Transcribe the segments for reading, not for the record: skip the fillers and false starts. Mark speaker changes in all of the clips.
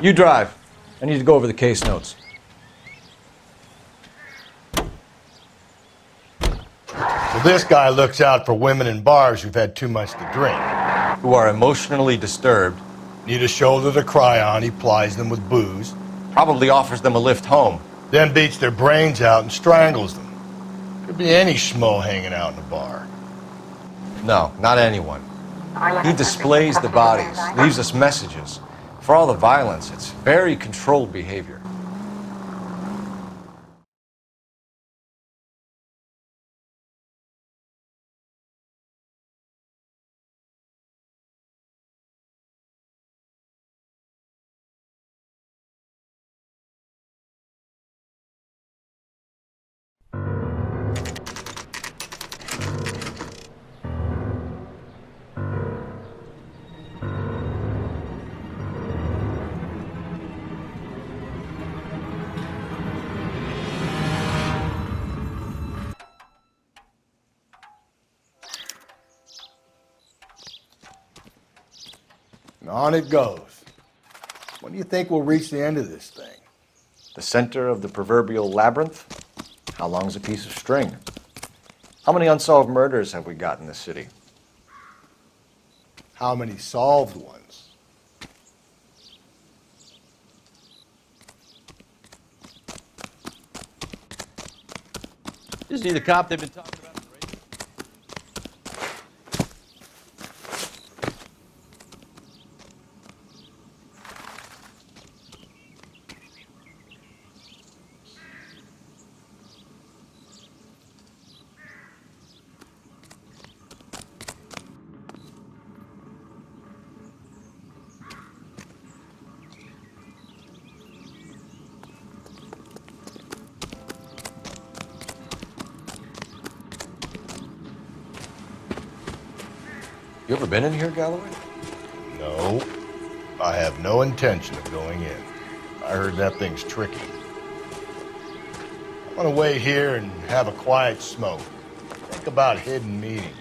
Speaker 1: You drive. I need to go over the case notes.
Speaker 2: So this guy looks out for women in bars who've had too much to drink.
Speaker 1: Who are emotionally disturbed.
Speaker 2: Need a shoulder to cry on, he plies them with booze.
Speaker 1: Probably offers them a lift home.
Speaker 2: Then beats their brains out and strangles them. Could be any schmo hanging out in a bar.
Speaker 1: No, not anyone. He displays the bodies, leaves us messages. For all the violence, it's very controlled behavior.
Speaker 2: And on it goes. When do you think we'll reach the end of this thing?
Speaker 1: The center of the proverbial labyrinth? How long's a piece of string? How many unsolved murders have we got in this city?
Speaker 2: How many solved ones?
Speaker 3: Isn't he the cop they've been talking about on the radio?
Speaker 1: You ever been in here, Galloway?
Speaker 2: No. I have no intention of going in. I heard that thing's tricky. I'm gonna wait here and have a quiet smoke. Think about hidden meetings.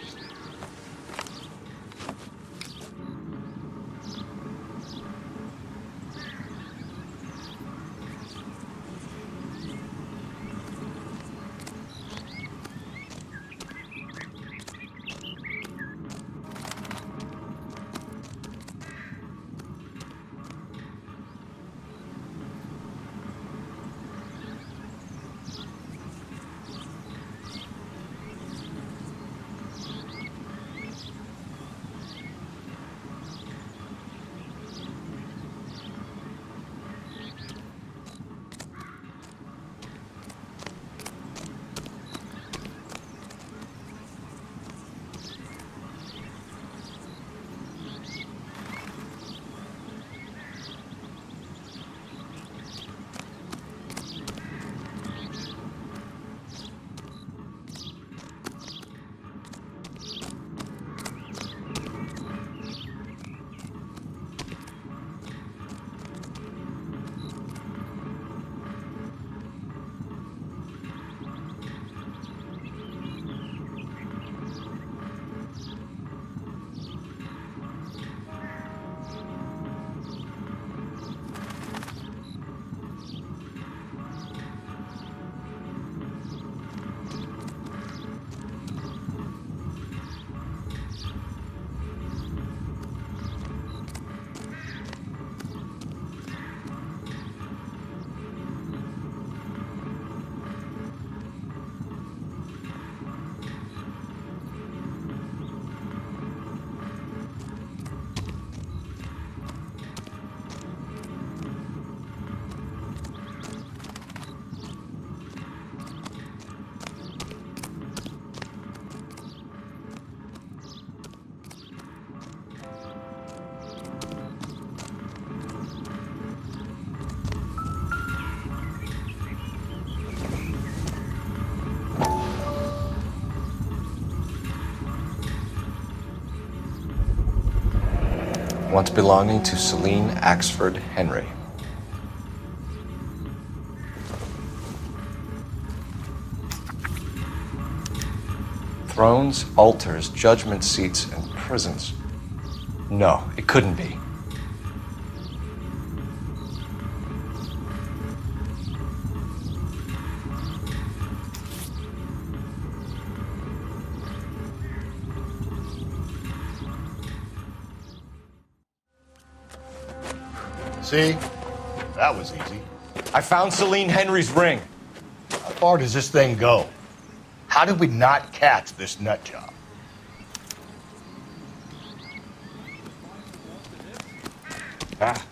Speaker 1: Once belonging to Celine Axford Henry. Thrones, altars, judgment seats, and prisons. No, it couldn't be.
Speaker 2: See? That was easy.
Speaker 1: I found Celine Henry's ring.
Speaker 2: How far does this thing go? How did we not catch this nut job?
Speaker 1: Ah.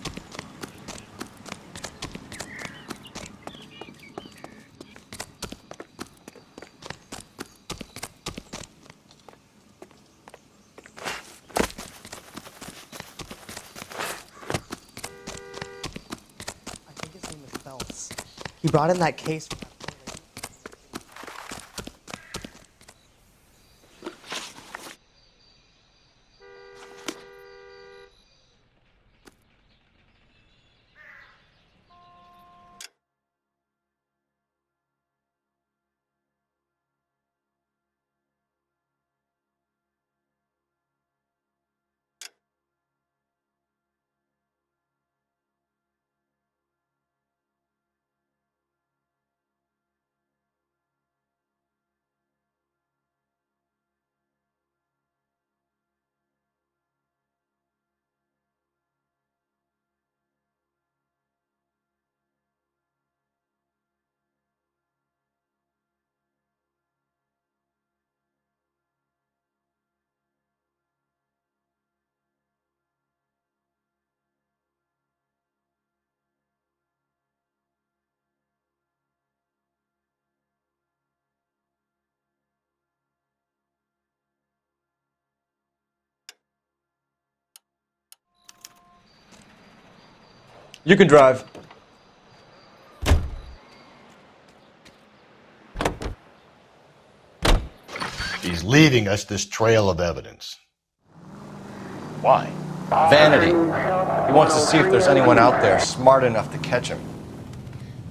Speaker 4: I think his name is Phelps. He brought in that case.
Speaker 1: You can drive.
Speaker 2: He's leaving us this trail of evidence. Why?
Speaker 1: Vanity. He wants to see if there's anyone out there smart enough to catch him.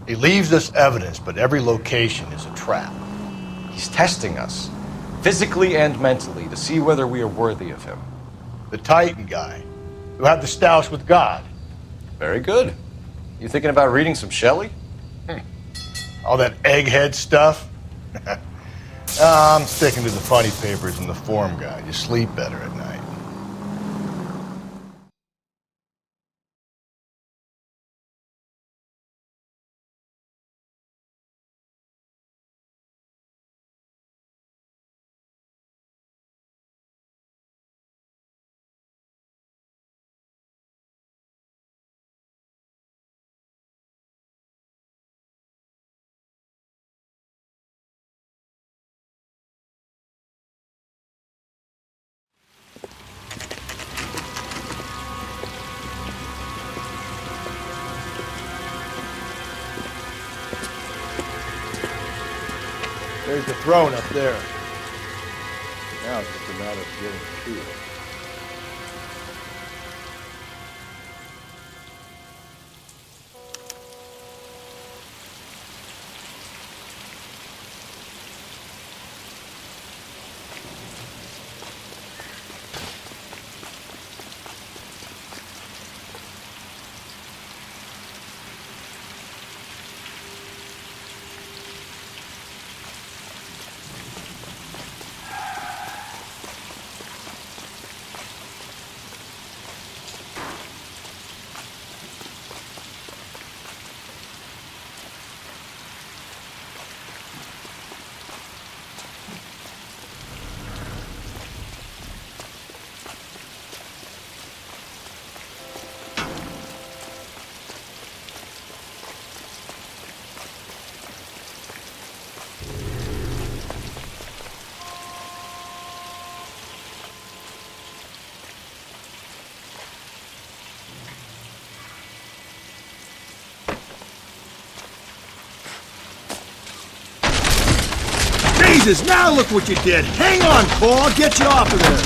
Speaker 2: He leaves us evidence, but every location is a trap.
Speaker 1: He's testing us, physically and mentally, to see whether we are worthy of him.
Speaker 2: The Titan guy, who had the stoush with God.
Speaker 1: Very good. You thinking about reading some Shelley?
Speaker 2: All that egghead stuff? I'm sticking to the funny papers and the form guide. You sleep better at night. There's the throne up there. Now it's just a matter of getting to it.
Speaker 5: Jesus, now look what you did! Hang on, Paul, I'll get you off of there!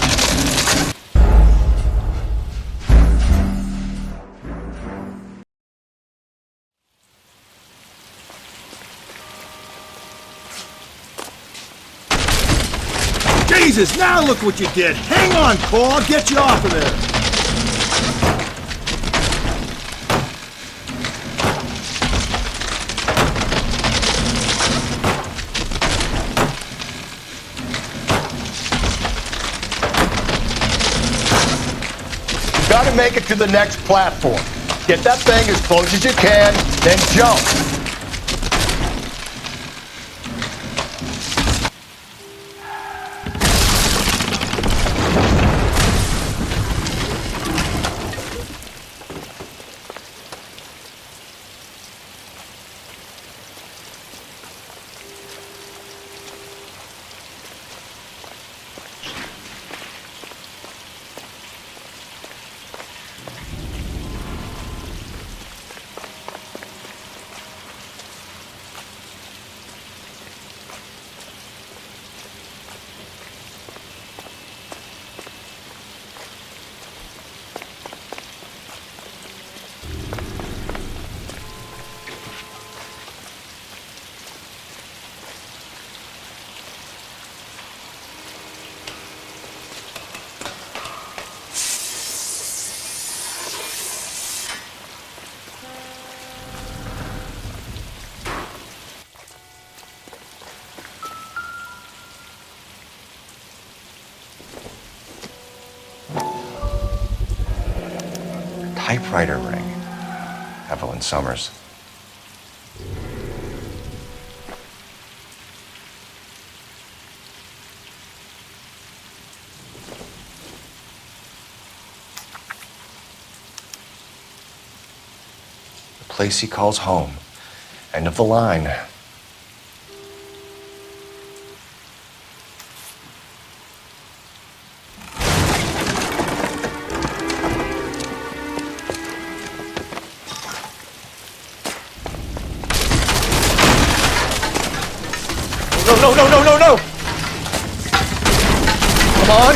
Speaker 5: Jesus, now look what you did! Hang on, Paul, I'll get you off of there!
Speaker 2: Gotta make it to the next platform. Get that thing as close as you can, then jump.
Speaker 1: Typewriter ring. Evelyn Summers. The place he calls home. End of the line. No, no, no, no, no! Come on!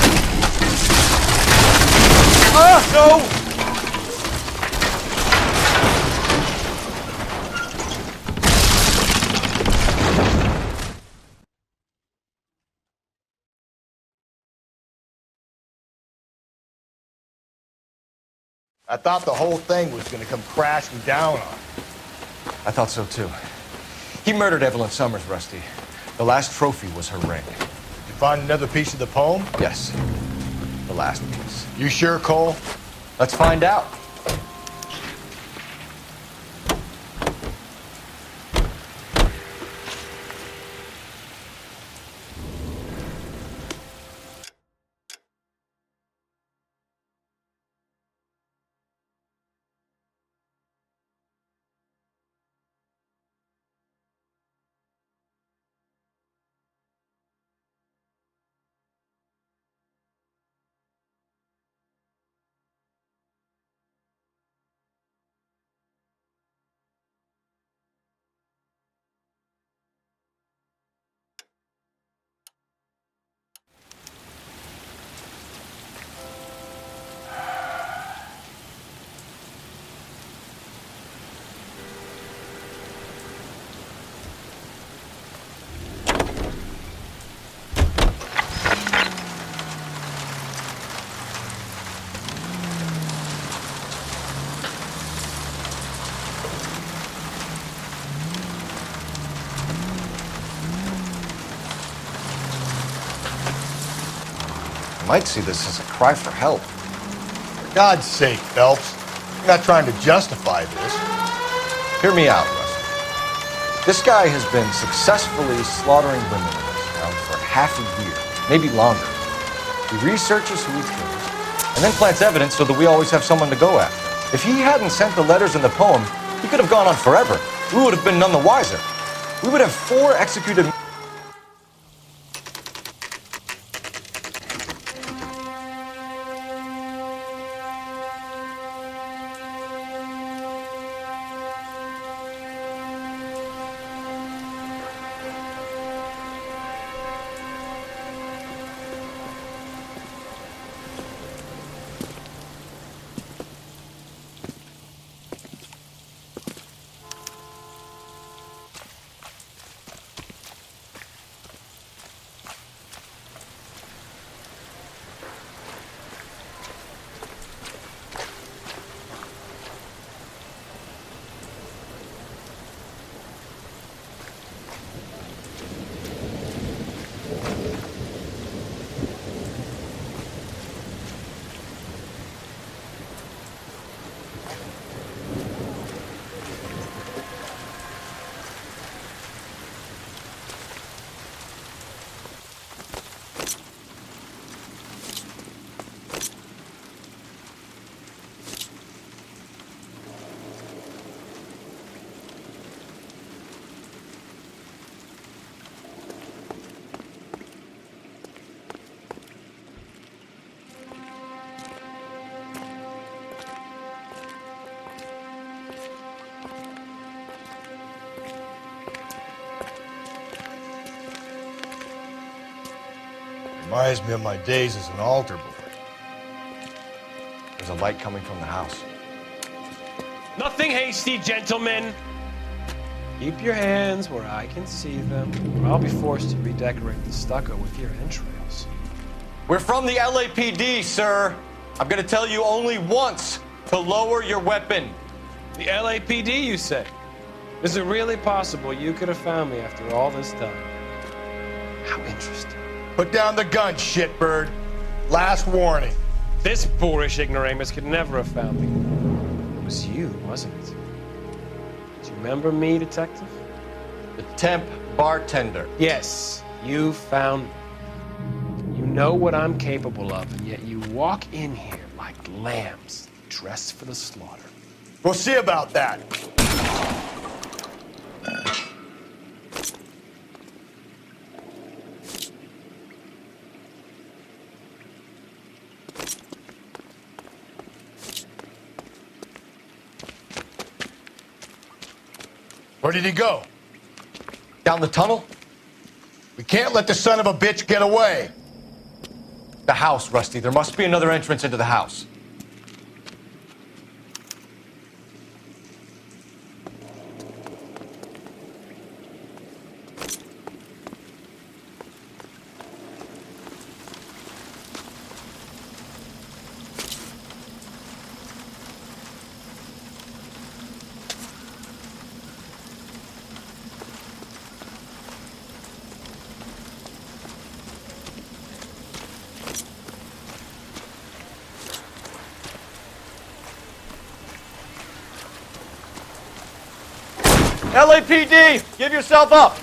Speaker 1: Ah, no!
Speaker 2: I thought the whole thing was gonna come crashing down on him.
Speaker 1: I thought so too. He murdered Evelyn Summers, Rusty. The last trophy was her ring.
Speaker 2: Did you find another piece of the poem?
Speaker 1: Yes. The last piece.
Speaker 2: You sure, Cole?
Speaker 1: Let's find out. You might see this as a cry for help.
Speaker 2: For God's sake, Phelps. You're not trying to justify this.
Speaker 1: Hear me out, Rusty. This guy has been successfully slaughtering women in this town for half a year, maybe longer. He researches who he kills, and then plants evidence so that we always have someone to go after. If he hadn't sent the letters in the poem, he could have gone on forever. We would have been none the wiser. We would have 4 executed...
Speaker 2: Reminds me of my days as an altar boy.
Speaker 1: There's a light coming from the house.
Speaker 3: Nothing hasty, gentlemen. Keep your hands where I can see them, or I'll be forced to redecorate the stucco with your entrails.
Speaker 1: We're from the LAPD, sir. I'm gonna tell you only once to lower your weapon.
Speaker 3: The LAPD, you say? Is it really possible you could have found me after all this time? How interesting.
Speaker 2: Put down the gun, shitbird. Last warning.
Speaker 3: This boorish ignoramus could never have found me. It was you, wasn't it? Do you remember me, detective?
Speaker 1: The temp bartender.
Speaker 3: Yes, you found me. You know what I'm capable of, and yet you walk in here like lambs dressed for the slaughter.
Speaker 2: We'll see about that. Where did he go?
Speaker 1: Down the tunnel?
Speaker 2: We can't let the son of a bitch get away.
Speaker 1: The house, Rusty. There must be another entrance into the house. LAPD, give yourself up.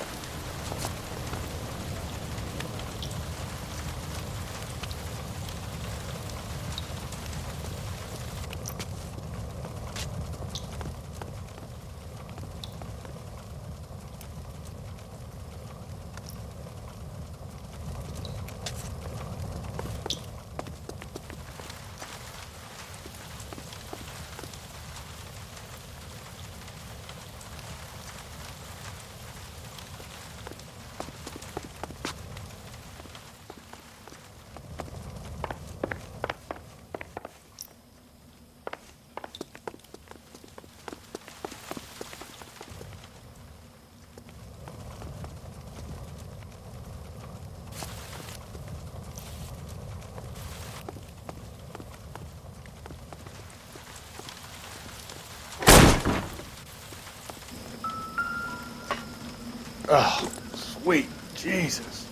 Speaker 2: Oh, sweet Jesus.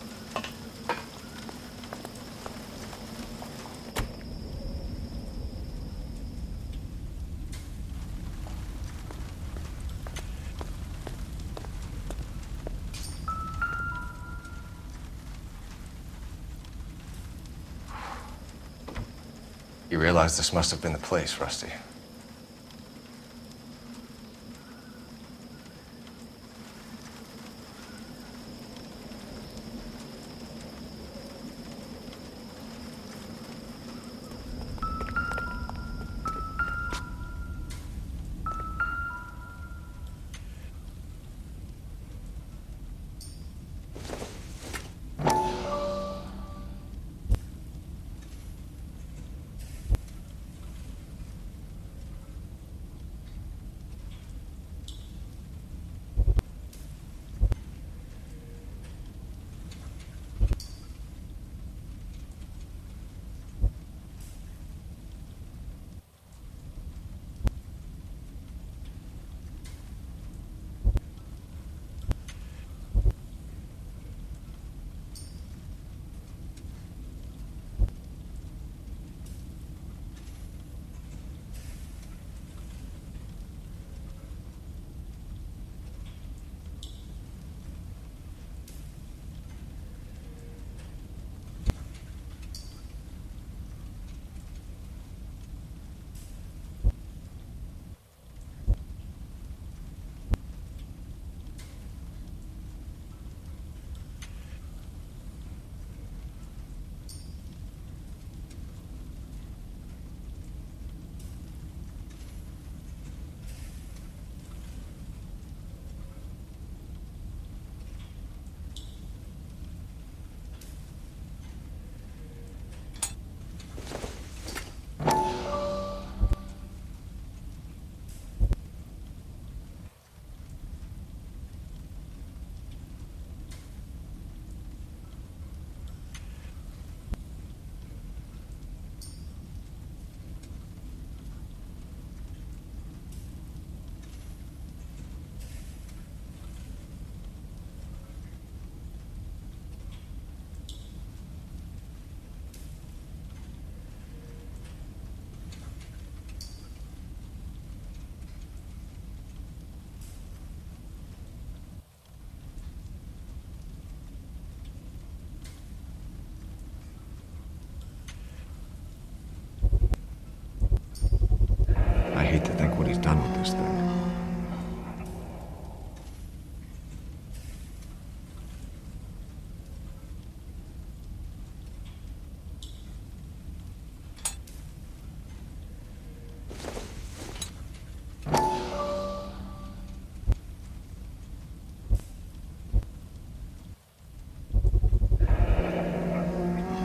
Speaker 1: You realize this must have been the place, Rusty.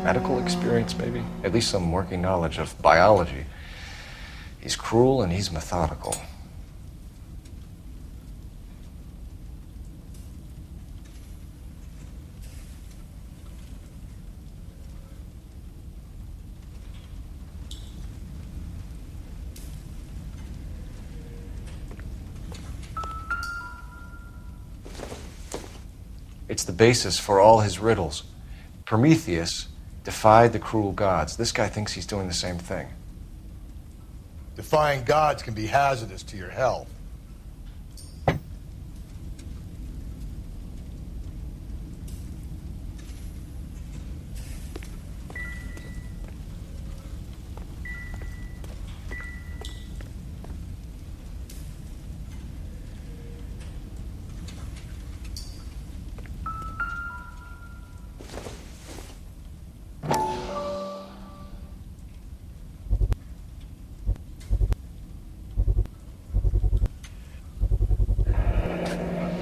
Speaker 1: medical experience, maybe? At least some working knowledge of biology. He's cruel and he's methodical. It's the basis for all his riddles. Prometheus defied the cruel gods. This guy thinks he's doing the same thing.
Speaker 2: Defying gods can be hazardous to your health.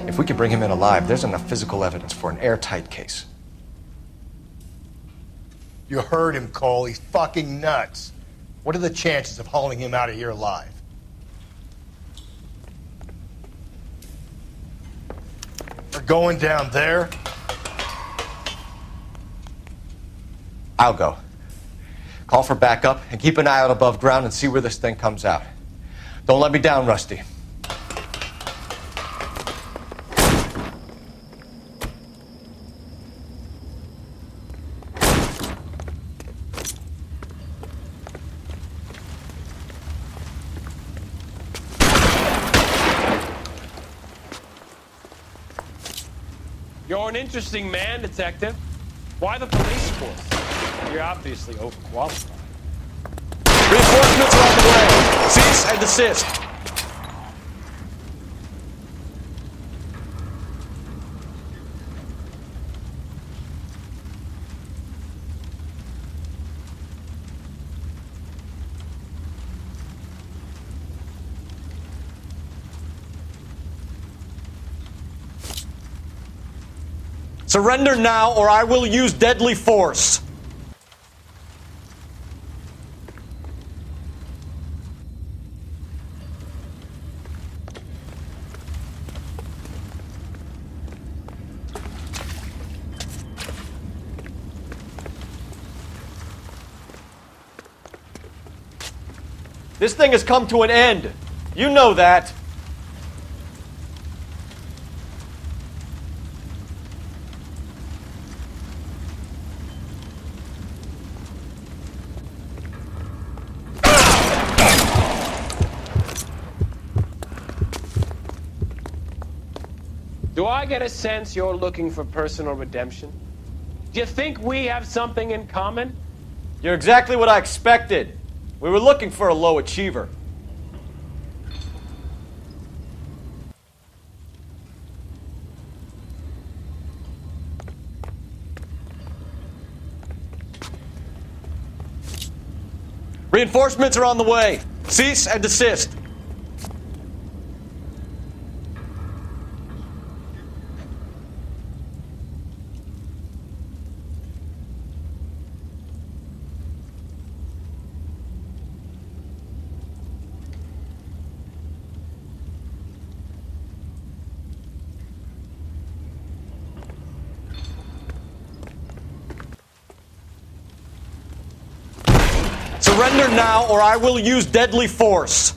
Speaker 1: If we can bring him in alive, there's enough physical evidence for an airtight case.
Speaker 2: You heard him, Cole. He's fucking nuts. What are the chances of hauling him out of here alive? We're going down there.
Speaker 1: I'll go. Call for backup and keep an eye out above ground and see where this thing comes out. Don't let me down, Rusty.
Speaker 3: You're an interesting man, Detective. Why the police force? You're obviously overqualified.
Speaker 1: Reinforcements are on the way. Cease and desist. Surrender now, or I will use deadly force. This thing has come to an end. You know that.
Speaker 3: Do I get a sense you're looking for personal redemption? Do you think we have something in common?
Speaker 1: You're exactly what I expected. We were looking for a low achiever. Reinforcements are on the way. Cease and desist. Surrender now, or I will use deadly force.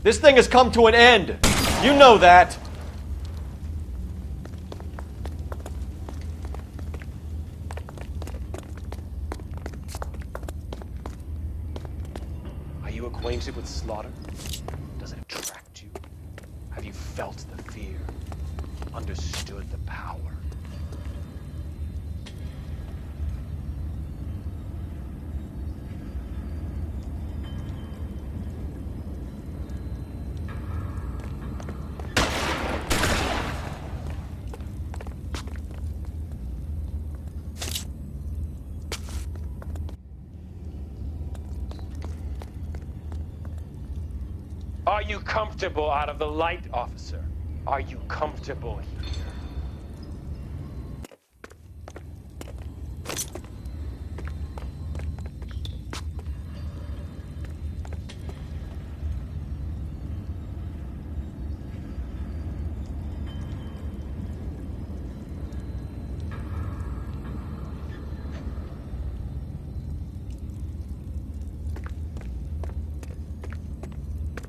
Speaker 1: This thing has come to an end. You know that.
Speaker 3: Are you acquainted with slaughter? Does it attract you? Have you felt the fear? Understood the power? Are you comfortable out of the light, officer? Are you comfortable here?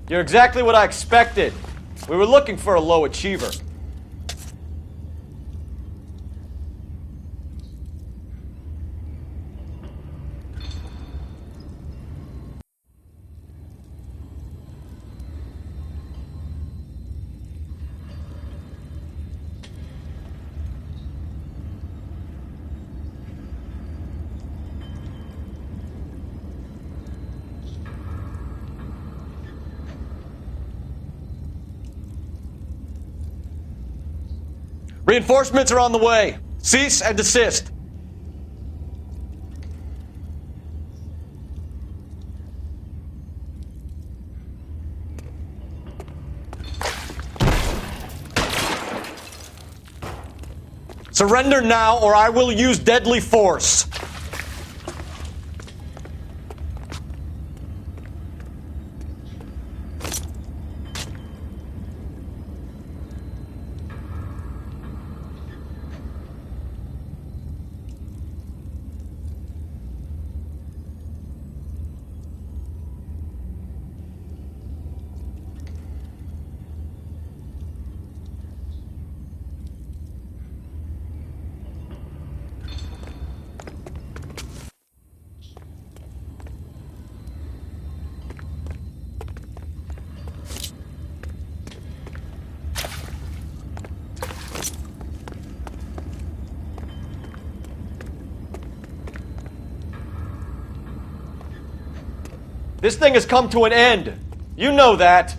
Speaker 1: You're exactly what I expected. We were looking for a low achiever. Reinforcements are on the way. Cease and desist. Surrender now, or I will use deadly force. This thing has come to an end. You know that.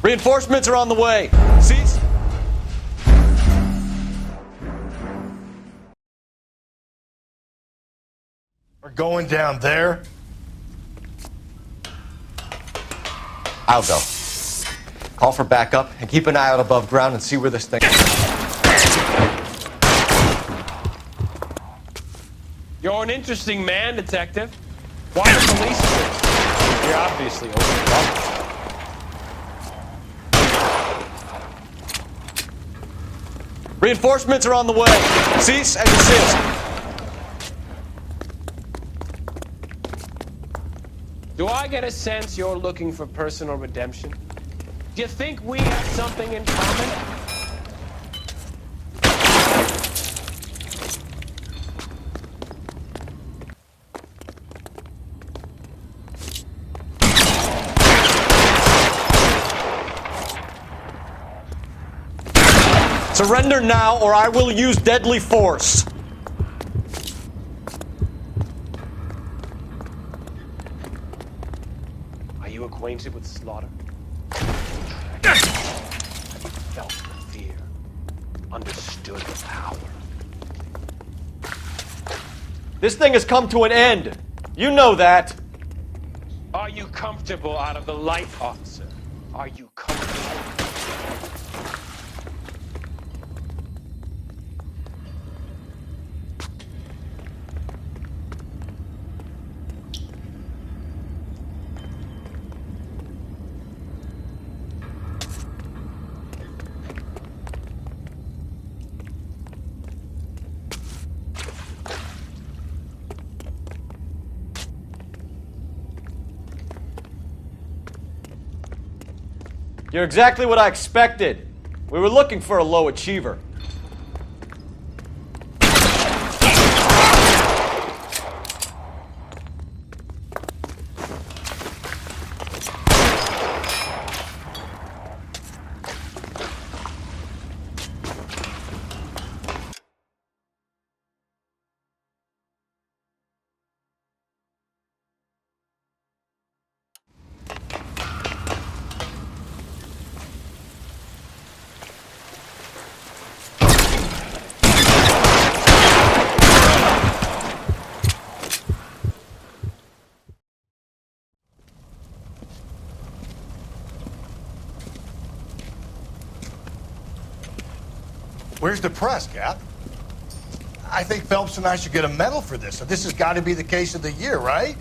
Speaker 1: Reinforcements are on the way. Cease.
Speaker 2: We're going down there.
Speaker 1: I'll go. Call for backup and keep an eye out above ground and see where this thing is.
Speaker 3: You're an interesting man, Detective. Why the police here? You're obviously overwhelmed.
Speaker 1: Reinforcements are on the way. Cease and desist.
Speaker 3: Do I get a sense you're looking for personal redemption? Do you think we have something in common?
Speaker 1: Surrender now, or I will use deadly force.
Speaker 3: Are you acquainted with slaughter? Have you felt the fear? Understood the power?
Speaker 1: This thing has come to an end. You know that.
Speaker 3: Are you comfortable out of the light, officer? Are you comfortable?
Speaker 1: You're exactly what I expected. We were looking for a low achiever.
Speaker 2: Where's the press, Cap? I think Phelps and I should get a medal for this. So this has got to be the case of the year, right?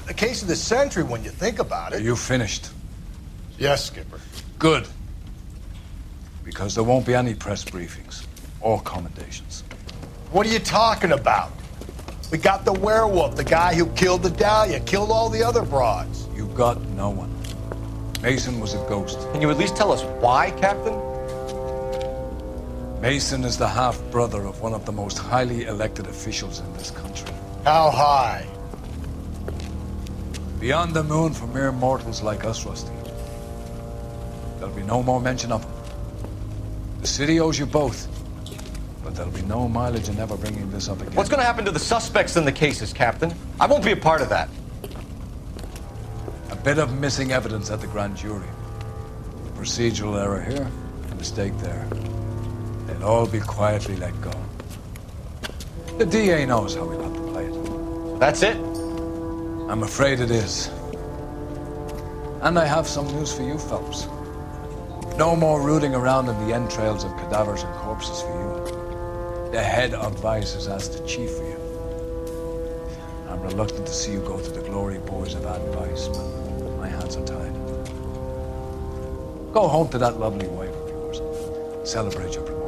Speaker 2: The case of the century when you think about
Speaker 6: Are
Speaker 2: it.
Speaker 6: you finished?
Speaker 2: Yes, Skipper.
Speaker 6: Good. Because there won't be any press briefings or commendations.
Speaker 2: What are you talking about? We got the werewolf, the guy who killed the Dahlia, killed all the other broads.
Speaker 6: You got no one. Mason was a ghost.
Speaker 1: Can you at least tell us why, Captain?
Speaker 6: Mason is the half-brother of one of the most highly elected officials in this country.
Speaker 2: How high?
Speaker 6: Beyond the moon for mere mortals like us, Rusty. There'll be no more mention of him. The city owes you both. But there'll be no mileage in ever bringing this up again.
Speaker 1: What's going to happen to the suspects in the cases, Captain? I won't be a part of that.
Speaker 6: A bit of missing evidence at the grand jury. Procedural error here, a mistake there. They'll all be quietly let go. The DA knows how we'll have to play it.
Speaker 1: That's it?
Speaker 6: I'm afraid it is. And I have some news for you, Phelps. No more rooting around in the entrails of cadavers and corpses for you. The head of Vice has asked the chief for you. I'm reluctant to see you go to the glory boys of advice, but my hands are tied. Go home to that lovely wife of yours. Celebrate your promotion.